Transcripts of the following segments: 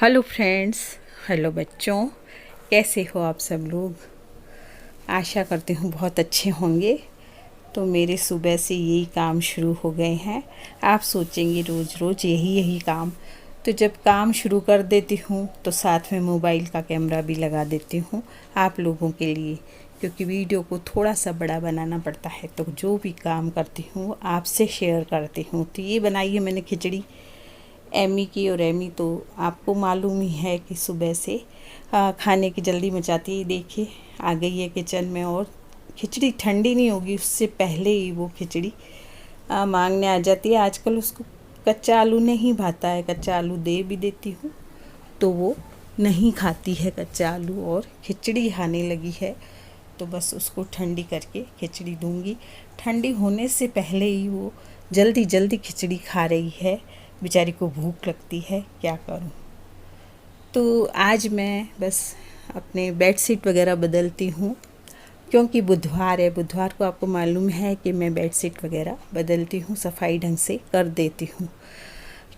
Hello friends, hello बच्चों, कैसे हो आप सब लोग। आशा करती हूँ बहुत अच्छे होंगे। तो मेरे सुबह से यही काम शुरू हो गए हैं। आप सोचेंगे रोज़ रोज़ यही काम, तो जब काम शुरू कर देती हूँ तो साथ में मोबाइल का कैमरा भी लगा देती हूँ आप लोगों के लिए, क्योंकि वीडियो को थोड़ा सा बड़ा बनाना पड़ता है। तो जो भी काम करती हूँ आपसे शेयर करती हूँ। तो ये बनाई है मैंने खिचड़ी एमी की, और एमी तो आपको मालूम ही है कि सुबह से खाने की जल्दी मचाती है। देखिए आ गई है किचन में, और खिचड़ी ठंडी नहीं होगी उससे पहले ही वो खिचड़ी मांगने आ जाती है। आजकल उसको कच्चा आलू नहीं भाता है, कच्चा आलू दे भी देती हूँ तो वो नहीं खाती है कच्चा आलू, और खिचड़ी खाने लगी है। तो बस उसको ठंडी करके खिचड़ी दूंगी। ठंडी होने से पहले ही वो जल्दी जल्दी खिचड़ी खा रही है। बेचारी को भूख लगती है, क्या करूं। तो आज मैं बस अपने बेडशीट वगैरह बदलती हूँ, क्योंकि बुधवार है। बुधवार को आपको मालूम है कि मैं बेडशीट वगैरह बदलती हूँ, सफाई ढंग से कर देती हूँ,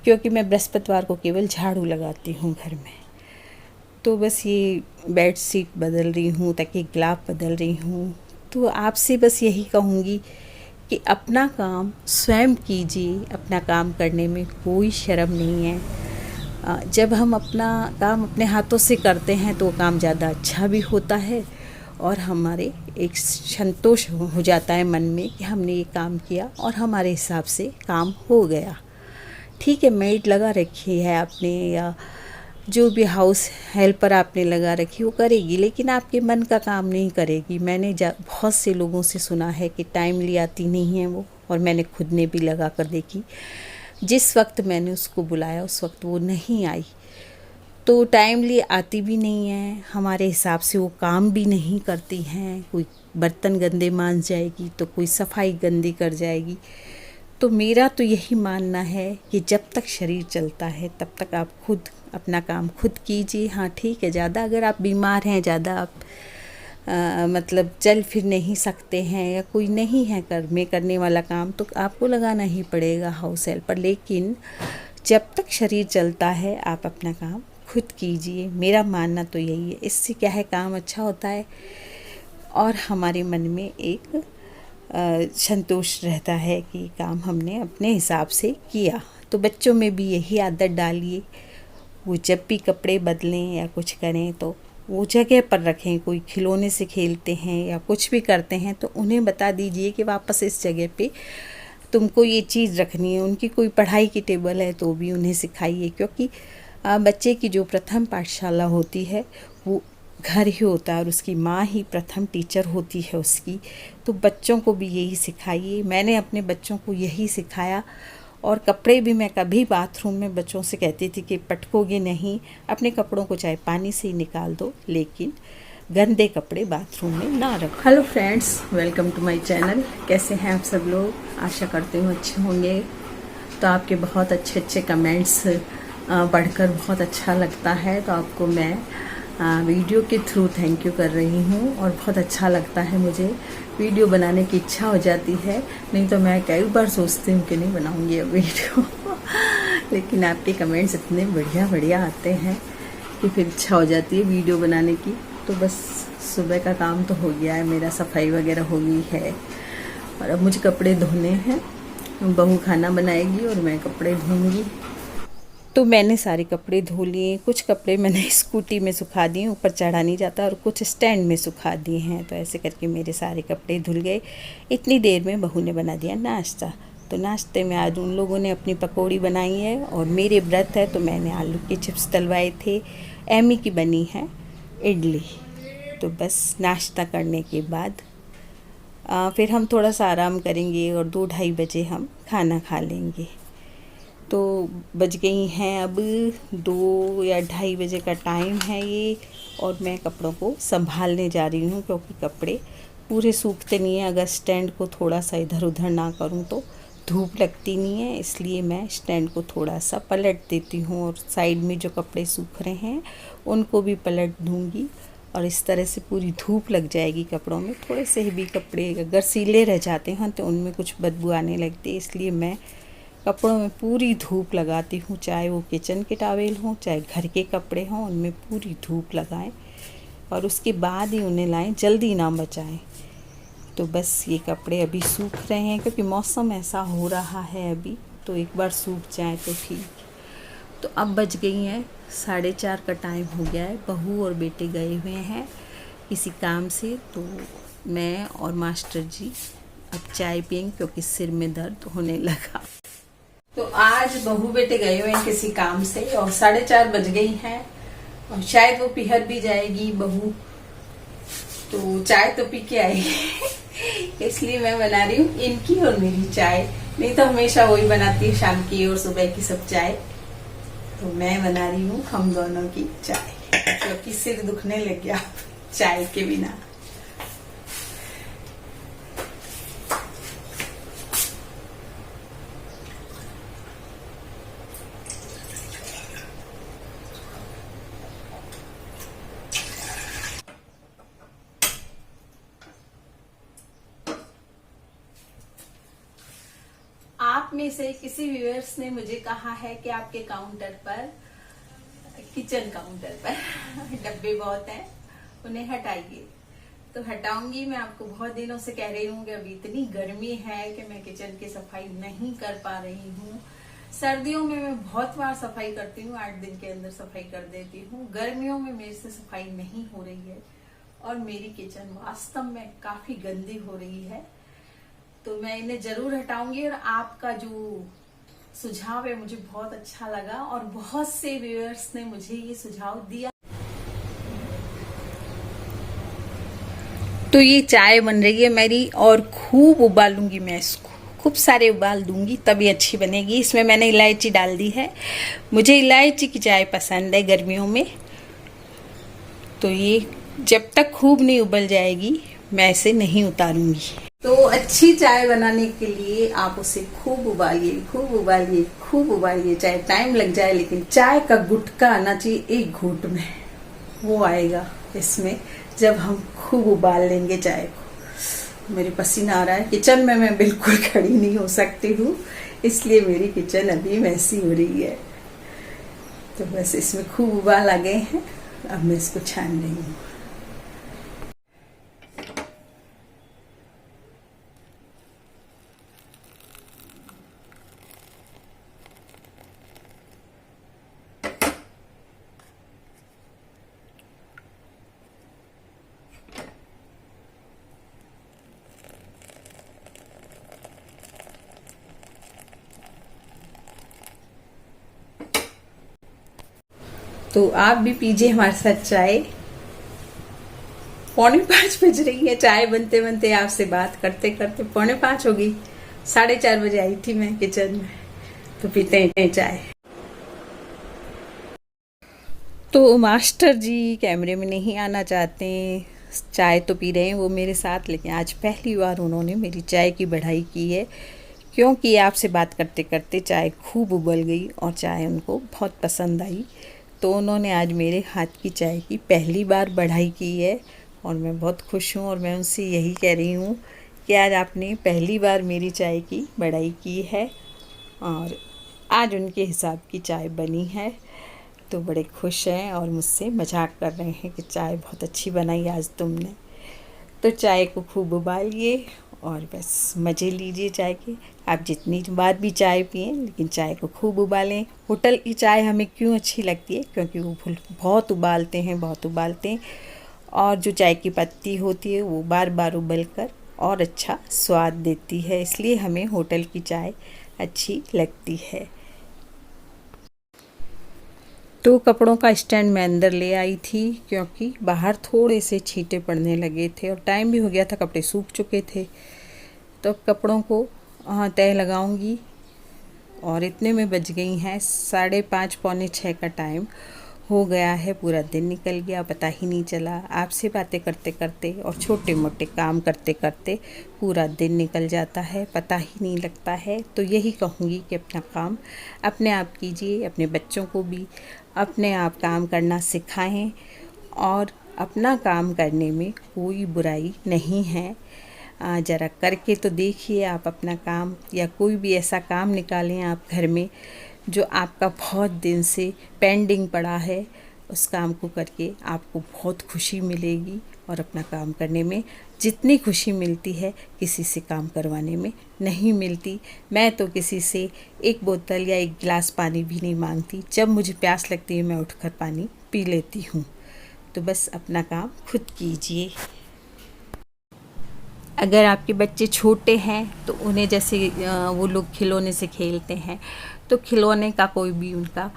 क्योंकि मैं बृहस्पतिवार को केवल झाड़ू लगाती हूँ घर में। तो बस ये बेडशीट बदल रही हूँ, तकिए गिलाफ बदल रही हूँ। तो आपसे बस यही कहूँगी कि अपना काम स्वयं कीजिए। अपना काम करने में कोई शर्म नहीं है। जब हम अपना काम अपने हाथों से करते हैं तो काम ज़्यादा अच्छा भी होता है, और हमारे एक संतोष हो जाता है मन में कि हमने ये काम किया और हमारे हिसाब से काम हो गया। ठीक है, मेड लगा रखी है आपने या जो भी हाउस हेल्पर आपने लगा रखी वो करेगी, लेकिन आपके मन का काम नहीं करेगी। मैंने बहुत से लोगों से सुना है कि टाइमली आती नहीं है वो, और मैंने खुद ने भी लगा कर देखी। जिस वक्त मैंने उसको बुलाया उस वक्त वो नहीं आई, तो टाइमली आती भी नहीं है, हमारे हिसाब से वो काम भी नहीं करती हैं। कोई बर्तन गंदे मांज जाएगी तो कोई सफाई गंदी कर जाएगी। तो मेरा तो यही मानना है कि जब तक शरीर चलता है तब तक आप खुद अपना काम खुद कीजिए। हाँ ठीक है, ज़्यादा अगर आप बीमार हैं, ज़्यादा आप मतलब चल फिर नहीं सकते हैं, या कोई नहीं है करने वाला काम, तो आपको लगाना ही पड़ेगा हाउस हेल्पर। लेकिन जब तक शरीर चलता है आप अपना काम खुद कीजिए। मेरा मानना तो यही है। इससे क्या है, काम अच्छा होता है और हमारे मन में एक संतोष रहता है कि काम हमने अपने हिसाब से किया। तो बच्चों में भी यही आदत डालिए। वो जब भी कपड़े बदलें या कुछ करें तो वो जगह पर रखें। कोई खिलौने से खेलते हैं या कुछ भी करते हैं तो उन्हें बता दीजिए कि वापस इस जगह पे तुमको ये चीज़ रखनी है। उनकी कोई पढ़ाई की टेबल है तो भी उन्हें सिखाइए, क्योंकि बच्चे की जो प्रथम पाठशाला होती है वो घर ही होता है, और उसकी माँ ही प्रथम टीचर होती है उसकी। तो बच्चों को भी यही सिखाइए। मैंने अपने बच्चों को यही सिखाया। और कपड़े भी मैं कभी बाथरूम में बच्चों से कहती थी कि पटकोगे नहीं, अपने कपड़ों को चाहे पानी से ही निकाल दो, लेकिन गंदे कपड़े बाथरूम में ना रखो। Hello friends, welcome to my channel. कैसे हैं आप सब लोग। आशा करती हूँ अच्छे होंगे। तो आपके बहुत अच्छे अच्छे कमेंट्स पढ़कर बहुत अच्छा लगता है। तो आपको मैं वीडियो के थ्रू थैंक यू कर रही हूँ, और बहुत अच्छा लगता है मुझे। वीडियो बनाने की इच्छा हो जाती है, नहीं तो मैं कई बार सोचती हूँ कि नहीं बनाऊँगी अब वीडियो लेकिन आपके कमेंट्स इतने बढ़िया बढ़िया आते हैं कि फिर इच्छा हो जाती है वीडियो बनाने की। तो बस सुबह का काम तो हो गया है मेरा, सफाई वगैरह हो गई है, और अब मुझे कपड़े धोने हैं। बहू खाना बनाएगी और मैं कपड़े धोऊंगी। तो मैंने सारे कपड़े धो लिए। कुछ कपड़े मैंने स्कूटी में सुखा दिए, ऊपर चढ़ा नहीं जाता, और कुछ स्टैंड में सुखा दिए हैं। तो ऐसे करके मेरे सारे कपड़े धुल गए। इतनी देर में बहू ने बना दिया नाश्ता। तो नाश्ते में आज उन लोगों ने अपनी पकौड़ी बनाई है, और मेरे व्रत है तो मैंने आलू के चिप्स तलवाए थे। एमी की बनी है इडली। तो बस नाश्ता करने के बाद फिर हम थोड़ा सा आराम करेंगे, और 2-2:30 बजे हम खाना खा लेंगे। तो बज गई हैं अब 2 या 2:30 बजे का टाइम है ये, और मैं कपड़ों को संभालने जा रही हूँ, क्योंकि कपड़े पूरे सूखते नहीं हैं। अगर स्टैंड को थोड़ा सा इधर उधर ना करूँ तो धूप लगती नहीं है, इसलिए मैं स्टैंड को थोड़ा सा पलट देती हूँ, और साइड में जो कपड़े सूख रहे हैं उनको भी पलट दूँगी। और इस तरह से पूरी धूप लग जाएगी कपड़ों में। थोड़े से भी कपड़े अगर सीले रह जाते हैं तो उनमें कुछ बदबू आने लगती है, इसलिए मैं कपड़ों में पूरी धूप लगाती हूँ, चाहे वो किचन के टॉवेल हों चाहे घर के कपड़े हों, उनमें पूरी धूप लगाएं और उसके बाद ही उन्हें लाएं, जल्दी ना बचाएं। तो बस ये कपड़े अभी सूख रहे हैं क्योंकि मौसम ऐसा हो रहा है अभी, तो एक बार सूख जाए तो ठीक। तो अब बज गई हैं 4:30 का टाइम हो गया है। बहू और बेटे गए हुए हैं किसी काम से, तो मैं और मास्टर जी अब चाय पियेंगे क्योंकि सिर में दर्द होने लगा। तो आज बहू बेटे गए हुए हैं किसी काम से और 4:30 बज गई हैं और शायद वो पिहर भी जाएगी बहू, तो चाय तो पी के आएगी। इसलिए मैं बना रही हूँ इनकी और मेरी चाय, नहीं तो हमेशा वही बनाती है शाम की और सुबह की सब चाय। तो मैं बना रही हूँ हम दोनों की चाय क्योंकि सिर दुखने लग गया चाय के बिना। आप में से किसी व्यूअर्स ने मुझे कहा है कि आपके काउंटर पर, किचन काउंटर पर डब्बे बहुत हैं, उन्हें हटाइए। तो हटाऊंगी। मैं आपको बहुत दिनों से कह रही हूँ कि अभी इतनी गर्मी है कि मैं किचन की सफाई नहीं कर पा रही हूँ। सर्दियों में मैं बहुत बार सफाई करती हूँ, 8 दिन के अंदर सफाई कर देती हूँ। गर्मियों में मेरे से सफाई नहीं हो रही है और मेरी किचन वास्तव में काफी गंदी हो रही है। तो मैं इन्हें जरूर हटाऊंगी और आपका जो सुझाव है मुझे बहुत अच्छा लगा और बहुत से व्यूअर्स ने मुझे ये सुझाव दिया। तो ये चाय बन रही है मेरी और खूब उबालूंगी मैं इसको, खूब सारे उबाल दूंगी तभी अच्छी बनेगी। इसमें मैंने इलायची डाल दी है, मुझे इलायची की चाय पसंद है गर्मियों में। तो ये जब तक खूब नहीं उबल जाएगी मैं इसे नहीं उतारूंगी। तो अच्छी चाय बनाने के लिए आप उसे खूब उबालिए, खूब उबालिए, खूब उबालिए, चाहे टाइम लग जाए, लेकिन चाय का गुटका आना चाहिए एक घूंट में, वो आएगा इसमें जब हम खूब उबाल लेंगे चाय को। मेरे पसीना आ रहा है, किचन में मैं बिल्कुल खड़ी नहीं हो सकती हूँ, इसलिए मेरी किचन अभी मैसी हो रही है। तो बस इसमें खूब उबाल आ गए हैं, अब मैं इसको छान रही हूँ। तो आप भी पीजिए हमारे साथ चाय। 4:45 बज रही है, चाय बनते बनते आपसे बात करते करते 4:45 हो गई। 4:30 बजे आई थी मैं किचन में। तो पीते हैं चाय। तो मास्टर जी कैमरे में नहीं आना चाहते, चाय तो पी रहे हैं वो मेरे साथ, लेकिन आज पहली बार उन्होंने मेरी चाय की बढ़ाई की है क्योंकि आपसे बात करते करते चाय खूब उबल गई और चाय उनको बहुत पसंद आई। तो उन्होंने आज मेरे हाथ की चाय की पहली बार बढ़ाई की है और मैं बहुत खुश हूँ और मैं उनसे यही कह रही हूँ कि आज आपने पहली बार मेरी चाय की बढ़ाई की है और आज उनके हिसाब की चाय बनी है। तो बड़े खुश हैं और मुझसे मजाक कर रहे हैं कि चाय बहुत अच्छी बनाई आज तुमने। तो चाय को खूब उबालिए और बस मज़े लीजिए चाय के। आप जितनी बार भी चाय पिएं लेकिन चाय को खूब उबालें। होटल की चाय हमें क्यों अच्छी लगती है, क्योंकि वो बहुत उबालते हैं, बहुत उबालते हैं और जो चाय की पत्ती होती है वो बार बार उबल कर और अच्छा स्वाद देती है, इसलिए हमें होटल की चाय अच्छी लगती है। तो कपड़ों का स्टैंड मैं अंदर ले आई थी क्योंकि बाहर थोड़े से छींटे पड़ने लगे थे और टाइम भी हो गया था, कपड़े सूख चुके थे। तो अब कपड़ों को तय लगाऊंगी और इतने में बज गई हैं 5:30 पौने 6 का टाइम हो गया है। पूरा दिन निकल गया, पता ही नहीं चला। आपसे बातें करते करते और छोटे मोटे काम करते करते पूरा दिन निकल जाता है, पता ही नहीं लगता है। तो यही कहूँगी कि अपना काम अपने आप कीजिए, अपने बच्चों को भी अपने आप काम करना सिखाएं और अपना काम करने में कोई बुराई नहीं है। ज़रा करके तो देखिए आप अपना काम, या कोई भी ऐसा काम निकालें आप घर में जो आपका बहुत दिन से पेंडिंग पड़ा है। उस काम को करके आपको बहुत खुशी मिलेगी, और अपना काम करने में जितनी खुशी मिलती है किसी से काम करवाने में नहीं मिलती। मैं तो किसी से एक बोतल या एक गिलास पानी भी नहीं मांगती, जब मुझे प्यास लगती है मैं उठकर पानी पी लेती हूँ। तो बस अपना काम खुद कीजिए। अगर आपके बच्चे छोटे हैं तो उन्हें जैसे वो लोग खिलौने से खेलते हैं, तो खिलौने का कोई भी उनका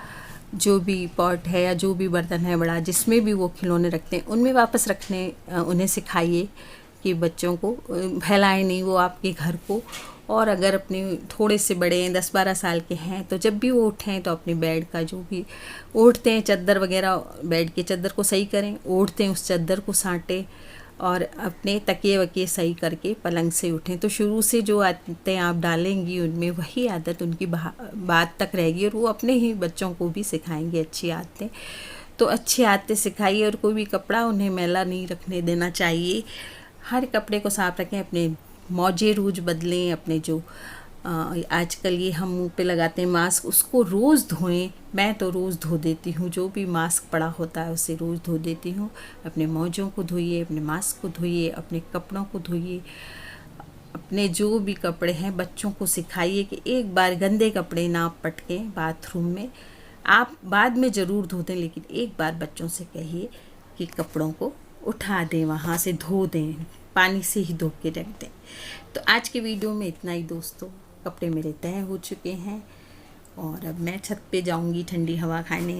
जो भी पॉट है या जो भी बर्तन है बड़ा, जिसमें भी वो खिलौने रखते हैं उनमें वापस रखने उन्हें सिखाइए कि बच्चों को फैलाएं नहीं वो आपके घर को। और अगर अपने थोड़े से बड़े हैं, 10-12 साल के हैं, तो जब भी वो उठें तो अपने बेड का जो भी ओढ़ते हैं चादर वगैरह, बेड के चादर को सही करें, ओढ़ते हैं उस चादर को साँटें, और अपने तकिए वकिए सही करके पलंग से उठें। तो शुरू से जो आदतें आप डालेंगी उनमें वही आदत उनकी बात तक रहेगी, और वो अपने ही बच्चों को भी सिखाएंगे अच्छी आदतें। तो अच्छी आदतें सिखाइए, और कोई भी कपड़ा उन्हें मैला नहीं रखने देना चाहिए। हर कपड़े को साफ रखें, अपने मोजे रोज बदलें, अपने जो आजकल ये हम मुंह पे लगाते हैं मास्क, उसको रोज़ धोएं। मैं तो रोज़ धो देती हूँ, जो भी मास्क पड़ा होता है उसे रोज़ धो देती हूँ। अपने मोजों को धोइए, अपने मास्क को धोइए, अपने कपड़ों को धोइए। अपने जो भी कपड़े हैं बच्चों को सिखाइए कि एक बार गंदे कपड़े ना पटकें बाथरूम में। आप बाद में ज़रूर धो दें, लेकिन एक बार बच्चों से कहिए कि कपड़ों को उठा दें, वहाँ से धो दें, पानी से ही धो के रख दें। तो आज की वीडियो में इतना ही दोस्तों। कपड़े मेरे तय हो चुके हैं, और अब मैं छत पे जाऊंगी ठंडी हवा खाने।